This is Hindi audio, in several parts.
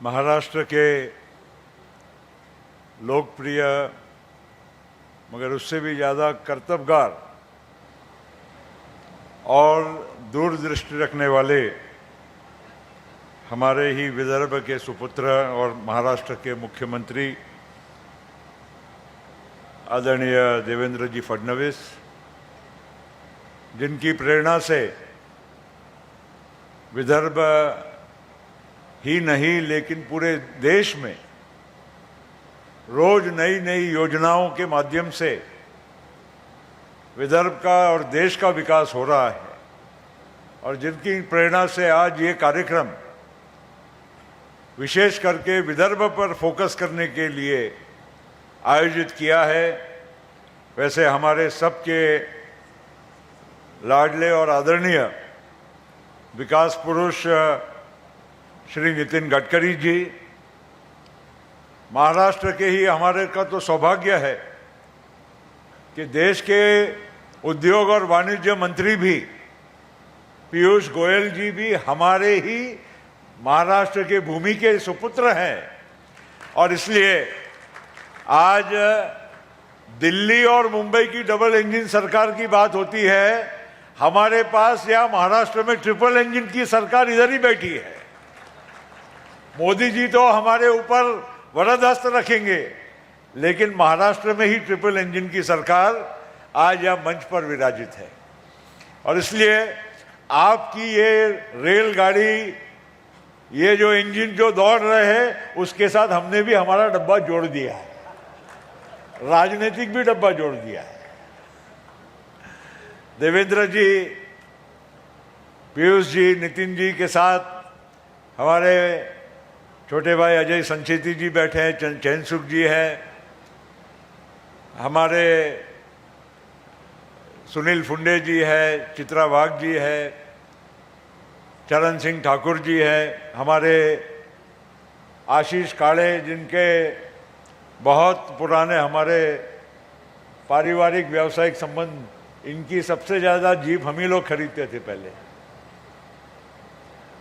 महाराष्ट्र के लोकप्रिय मगर उससे भी ज़्यादा कर्तव्यगार और दूरदृष्टि रखने वाले हमारे ही विदर्भ के सुपुत्र और महाराष्ट्र के मुख्यमंत्री आदरणीय देवेंद्र जी फडणवीस, जिनकी प्रेरणा से विदर्भ ही नहीं लेकिन पूरे देश में रोज नई नई योजनाओं के माध्यम से विदर्भ का और देश का विकास हो रहा है, और जिनकी प्रेरणा से आज ये कार्यक्रम विशेष करके विदर्भ पर फोकस करने के लिए आयोजित किया है। वैसे हमारे सबके लाडले और आदरणीय विकास पुरुष श्री नितिन गडकरी जी, महाराष्ट्र के ही हमारे का तो सौभाग्य है कि देश के उद्योग और वाणिज्य मंत्री भी पीयूष गोयल जी भी हमारे ही महाराष्ट्र के भूमि के सुपुत्र हैं, और इसलिए आज दिल्ली और मुंबई की डबल इंजन सरकार की बात होती है, हमारे पास या महाराष्ट्र में ट्रिपल इंजन की सरकार इधर ही बैठी है। मोदी जी तो हमारे ऊपर वरद हस्त रखेंगे, लेकिन महाराष्ट्र में ही ट्रिपल इंजन की सरकार आज यह मंच पर विराजित है। और इसलिए आपकी ये रेलगाड़ी, ये जो इंजन जो दौड़ रहे हैं, उसके साथ हमने भी हमारा डब्बा जोड़ दिया है, राजनीतिक भी डब्बा जोड़ दिया है। देवेंद्र जी, पीयूष जी, नितिन जी के साथ हमारे छोटे भाई अजय संचेती जी बैठे हैं, चैनसुख जी हैं, हमारे सुनील फुंडे जी है, चित्रा वाघ जी है, चरण सिंह ठाकुर जी है, हमारे आशीष काड़े, जिनके बहुत पुराने हमारे पारिवारिक व्यावसायिक संबंध, इनकी सबसे ज़्यादा जीप हम ही लोग खरीदते थे पहले।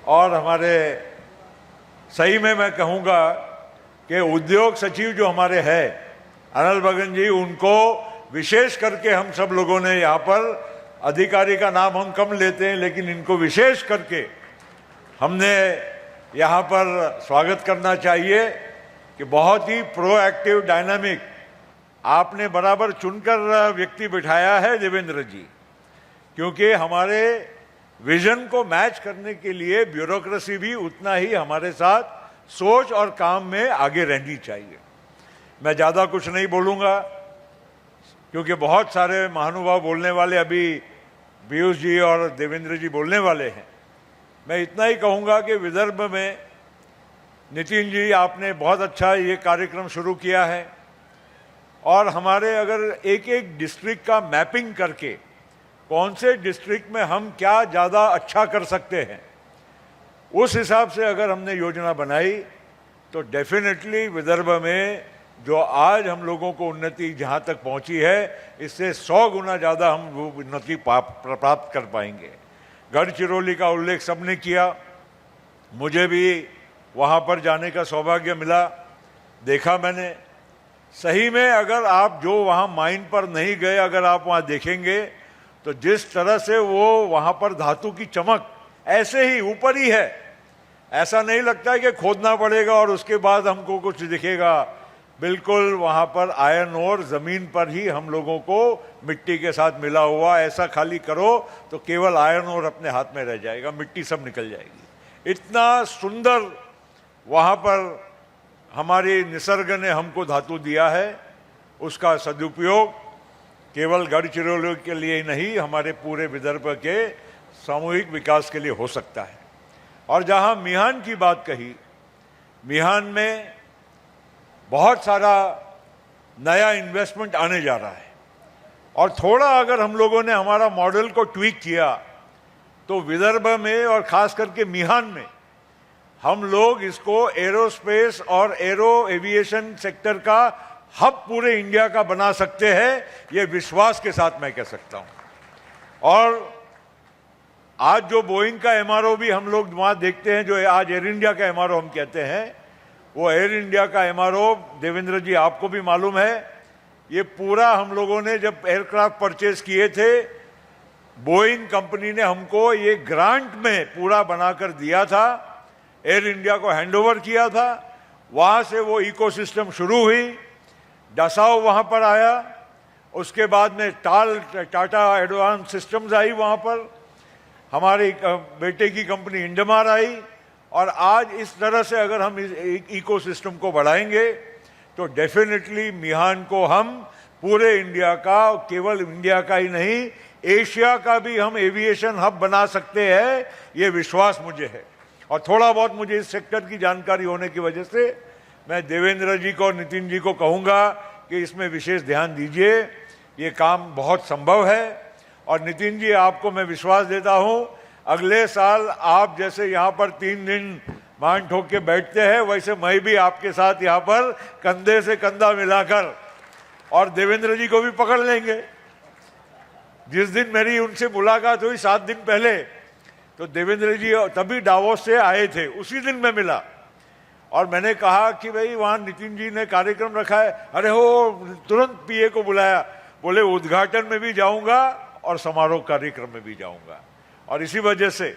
और हमारे सही में मैं कहूँगा कि उद्योग सचिव जो हमारे हैं अनिल बगन जी, उनको विशेष करके हम सब लोगों ने यहाँ पर, अधिकारी का नाम हम कम लेते हैं लेकिन इनको विशेष करके हमने यहाँ पर स्वागत करना चाहिए कि बहुत ही प्रोएक्टिव, डायनामिक आपने बराबर चुनकर व्यक्ति बिठाया है देवेंद्र जी, क्योंकि हमारे विजन को मैच करने के लिए ब्यूरोक्रेसी भी उतना ही हमारे साथ सोच और काम में आगे रहनी चाहिए। मैं ज़्यादा कुछ नहीं बोलूँगा क्योंकि बहुत सारे महानुभाव बोलने वाले, अभी पीयूष जी और देवेंद्र जी बोलने वाले हैं। मैं इतना ही कहूँगा कि विदर्भ में नितिन जी, आपने बहुत अच्छा ये कार्यक्रम शुरू किया है, और हमारे अगर एक एक डिस्ट्रिक्ट का मैपिंग करके कौन से डिस्ट्रिक्ट में हम क्या ज़्यादा अच्छा कर सकते हैं, उस हिसाब से अगर हमने योजना बनाई तो डेफिनेटली विदर्भ में जो आज हम लोगों को उन्नति जहाँ तक पहुँची है, इससे 100 गुना ज़्यादा हम वो उन्नति प्राप्त कर पाएंगे। गढ़चिरौली का उल्लेख सबने किया, मुझे भी वहाँ पर जाने का सौभाग्य मिला, देखा मैंने। सही में अगर आप जो वहाँ माइन पर नहीं गए, अगर आप वहाँ देखेंगे तो जिस तरह से वो वहाँ पर धातु की चमक ऐसे ही ऊपर ही है, ऐसा नहीं लगता है कि खोदना पड़ेगा और उसके बाद हमको कुछ दिखेगा। बिल्कुल वहाँ पर आयरन ओर ज़मीन पर ही हम लोगों को मिट्टी के साथ मिला हुआ, ऐसा खाली करो तो केवल आयरन ओर अपने हाथ में रह जाएगा, मिट्टी सब निकल जाएगी। इतना सुंदर वहाँ पर हमारी निसर्ग ने हमको धातु दिया है, उसका सदुपयोग केवल गढ़चिरौली के लिए ही नहीं, हमारे पूरे विदर्भ के सामूहिक विकास के लिए हो सकता है। और जहाँ मिहान की बात कही, मिहान में बहुत सारा नया इन्वेस्टमेंट आने जा रहा है, और थोड़ा अगर हम लोगों ने हमारा मॉडल को ट्वीक किया तो विदर्भ में और ख़ास करके मिहान में हम लोग इसको एरोस्पेस और एरो एविएशन सेक्टर का हब पूरे इंडिया का बना सकते हैं, ये विश्वास के साथ मैं कह सकता हूँ। और आज जो बोइंग का एमआरओ भी हम लोग वहाँ देखते हैं, जो आज एयर इंडिया का एमआरओ हम कहते हैं, वो एयर इंडिया का एमआरओ देवेंद्र जी आपको भी मालूम है, ये पूरा हम लोगों ने जब एयरक्राफ्ट परचेज किए थे, बोइंग कंपनी ने हमको ये ग्रांट में पूरा बनाकर दिया था, एयर इंडिया को हैंडओवर किया था। वहां से वो इकोसिस्टम शुरू हुई, डसाओ वहां पर आया, उसके बाद में टाटा एडवांस सिस्टम्स आई, वहां पर हमारे बेटे की कंपनी इंडमार आई, और आज इस तरह से अगर हम इस इकोसिस्टम को बढ़ाएंगे तो डेफिनेटली मिहान को हम पूरे इंडिया का, केवल इंडिया का ही नहीं, एशिया का भी हम एविएशन हब बना सकते हैं, ये विश्वास मुझे है। और थोड़ा बहुत मुझे इस सेक्टर की जानकारी होने की वजह से मैं देवेंद्र जी को, नितिन जी को कहूंगा कि इसमें विशेष ध्यान दीजिए, ये काम बहुत संभव है। और नितिन जी, आपको मैं विश्वास देता हूं, अगले साल आप जैसे यहाँ पर 3 दिन मान ठोक के बैठते हैं, वैसे मैं भी आपके साथ यहाँ पर कंधे से कंधा मिलाकर, और देवेंद्र जी को भी पकड़ लेंगे। जिस दिन मेरी उनसे मुलाकात हुई 7 दिन पहले, तो देवेंद्र जी तभी डावोस से आए थे, उसी दिन मैं मिला और मैंने कहा कि भाई वहाँ नितिन जी ने कार्यक्रम रखा है। अरे हो, तुरंत पीए को बुलाया, बोले उद्घाटन में भी जाऊंगा और समारोह कार्यक्रम में भी जाऊंगा। और इसी वजह से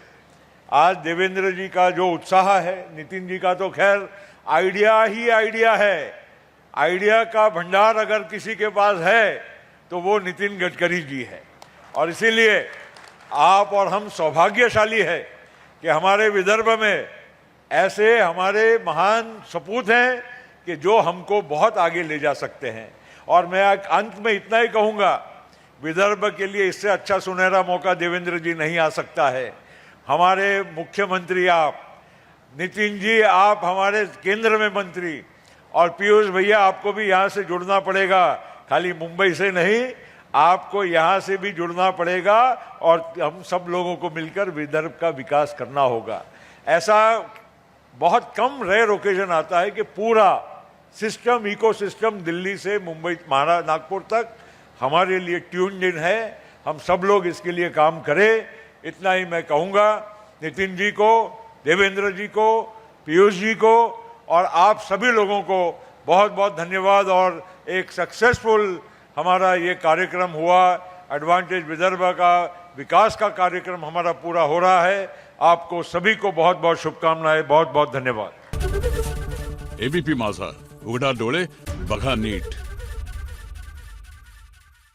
आज देवेंद्र जी का जो उत्साह है, नितिन जी का तो खैर आइडिया ही आइडिया है, आइडिया का भंडार अगर किसी के पास है तो वो नितिन गडकरी जी है। और इसीलिए आप और हम सौभाग्यशाली है कि हमारे विदर्भ में ऐसे हमारे महान सपूत हैं कि जो हमको बहुत आगे ले जा सकते हैं। और मैं अंत में इतना ही कहूँगा, विदर्भ के लिए इससे अच्छा सुनहरा मौका देवेंद्र जी नहीं आ सकता है। हमारे मुख्यमंत्री आप, नितिन जी आप हमारे केंद्र में मंत्री, और पीयूष भैया आपको भी यहाँ से जुड़ना पड़ेगा, खाली मुंबई से नहीं, आपको यहाँ से भी जुड़ना पड़ेगा और हम सब लोगों को मिलकर विदर्भ का विकास करना होगा। ऐसा बहुत कम रेयर ओकेजन आता है कि पूरा सिस्टम, इकोसिस्टम दिल्ली से मुंबई, नागपुर तक हमारे लिए ट्यून्ड इन है। हम सब लोग इसके लिए काम करें, इतना ही मैं कहूँगा। नितिन जी को, देवेंद्र जी को, पीयूष जी को और आप सभी लोगों को बहुत बहुत धन्यवाद। और एक सक्सेसफुल हमारा ये कार्यक्रम हुआ, एडवांटेज विदर्भ का विकास का कार्यक्रम हमारा पूरा हो रहा है। आपको सभी को बहुत बहुत शुभकामनाएं, बहुत बहुत धन्यवाद। एबीपी माझा, उघडा डोळे बघा नीट।